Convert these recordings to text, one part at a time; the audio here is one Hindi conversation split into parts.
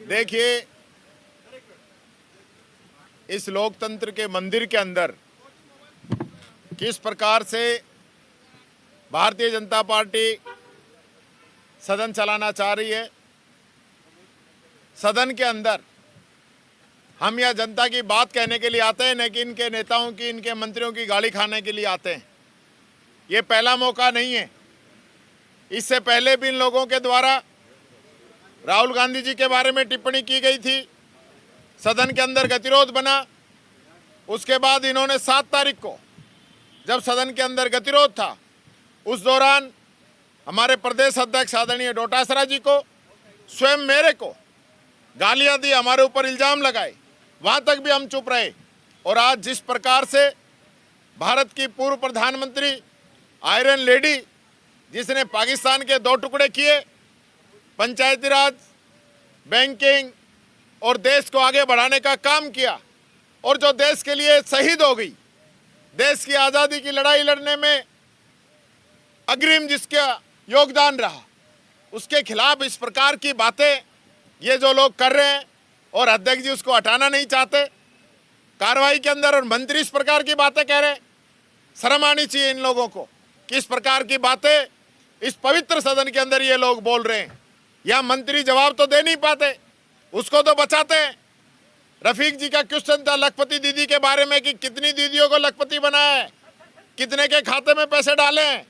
देखिए, इस लोकतंत्र के मंदिर के अंदर किस प्रकार से भारतीय जनता पार्टी सदन चलाना चाह रही है। सदन के अंदर हम यह जनता की बात कहने के लिए आते हैं, न कि इनके नेताओं की, इनके मंत्रियों की गाली खाने के लिए आते हैं। ये पहला मौका नहीं है। इससे पहले भी इन लोगों के द्वारा राहुल गांधी जी के बारे में टिप्पणी की गई थी, सदन के अंदर गतिरोध बना। उसके बाद इन्होंने 7 तारीख को जब सदन के अंदर गतिरोध था, उस दौरान हमारे प्रदेश अध्यक्ष आदरणीय डोटासरा जी को, स्वयं मेरे को गालियां दी, हमारे ऊपर इल्जाम लगाए। वहां तक भी हम चुप रहे। और आज जिस प्रकार से भारत की पूर्व प्रधानमंत्री आयरन लेडी, जिसने पाकिस्तान के 2 टुकड़े किए, पंचायती राज, बैंकिंग और देश को आगे बढ़ाने का काम किया, और जो देश के लिए शहीद हो गई, देश की आज़ादी की लड़ाई लड़ने में अग्रिम जिसका योगदान रहा, उसके खिलाफ इस प्रकार की बातें ये जो लोग कर रहे हैं, और अध्यक्ष जी उसको हटाना नहीं चाहते कार्रवाई के अंदर, और मंत्री इस प्रकार की बातें कह रहे हैं। शर्म आनी चाहिए इन लोगों को। किस प्रकार की बातें इस पवित्र सदन के अंदर ये लोग बोल रहे हैं। या मंत्री जवाब तो दे नहीं पाते, उसको तो बचाते हैं। रफीक जी का क्वेश्चन था लखपति दीदी के बारे में कि कितनी दीदियों को लखपति बनाया है, कितने के खाते में पैसे डाले हैं,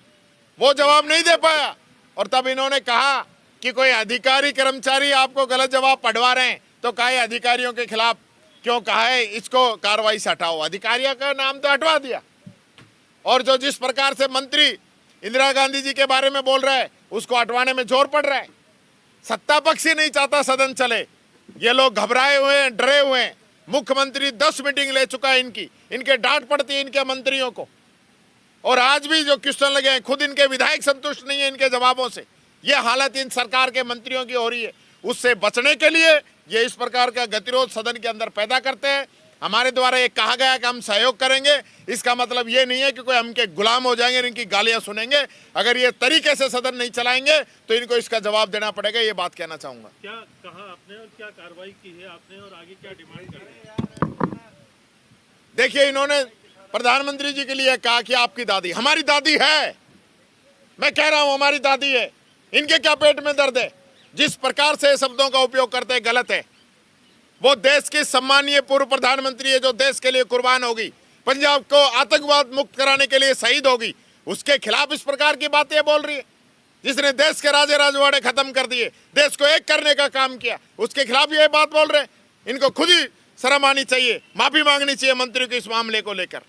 वो जवाब नहीं दे पाया। और तब इन्होंने कहा कि कोई अधिकारी कर्मचारी आपको गलत जवाब पढ़वा रहे हैं, तो कहा है अधिकारियों के खिलाफ क्यों कहा है, इसको कार्रवाई से हटाओ। अधिकारियों का नाम तो हटवा दिया। और जो जिस प्रकार से मंत्री इंदिरा गांधी जी के बारे में बोल रहा है, उसको हटवाने में जोर पड़ रहा है। सत्ता पक्ष ही नहीं चाहता सदन चले। ये लोग घबराए हुए हैं, डरे हुए हैं। मुख्यमंत्री 10 मीटिंग ले चुका है इनके डांट पड़ती है इनके मंत्रियों को। और आज भी जो क्वेश्चन लगे हैं, खुद इनके विधायक संतुष्ट नहीं है इनके जवाबों से। ये हालत इन सरकार के मंत्रियों की हो रही है। उससे बचने के लिए ये इस प्रकार का गतिरोध सदन के अंदर पैदा करते हैं। हमारे द्वारा ये कहा गया कि हम सहयोग करेंगे, इसका मतलब ये नहीं है कि कोई हम के गुलाम हो जाएंगे, इनकी गालियां सुनेंगे। अगर ये तरीके से सदन नहीं चलाएंगे तो इनको इसका जवाब देना पड़ेगा। ये बात कहना चाहूंगा। क्या कहा आपने और क्या कार्रवाई की है आपने, और आगे क्या डिमांड कर रहे हैं? देखिए, इन्होंने प्रधानमंत्री जी के लिए कहा कि आपकी दादी, हमारी दादी है। मैं कह रहा हूं हमारी दादी है। इनके क्या पेट में दर्द है? जिस प्रकार से शब्दों का उपयोग करते हैं गलत है। वो देश की सम्मानीय पूर्व प्रधानमंत्री है, जो देश के लिए कुर्बान होगी, पंजाब को आतंकवाद मुक्त कराने के लिए शहीद होगी। उसके खिलाफ इस प्रकार की बातें बोल रही है, जिसने देश के राजे राजवाड़े खत्म कर दिए, देश को एक करने का काम किया, उसके खिलाफ ये बात बोल रहे हैं। इनको खुद ही शर्म आनी चाहिए, माफी मांगनी चाहिए मंत्री को इस मामले को लेकर।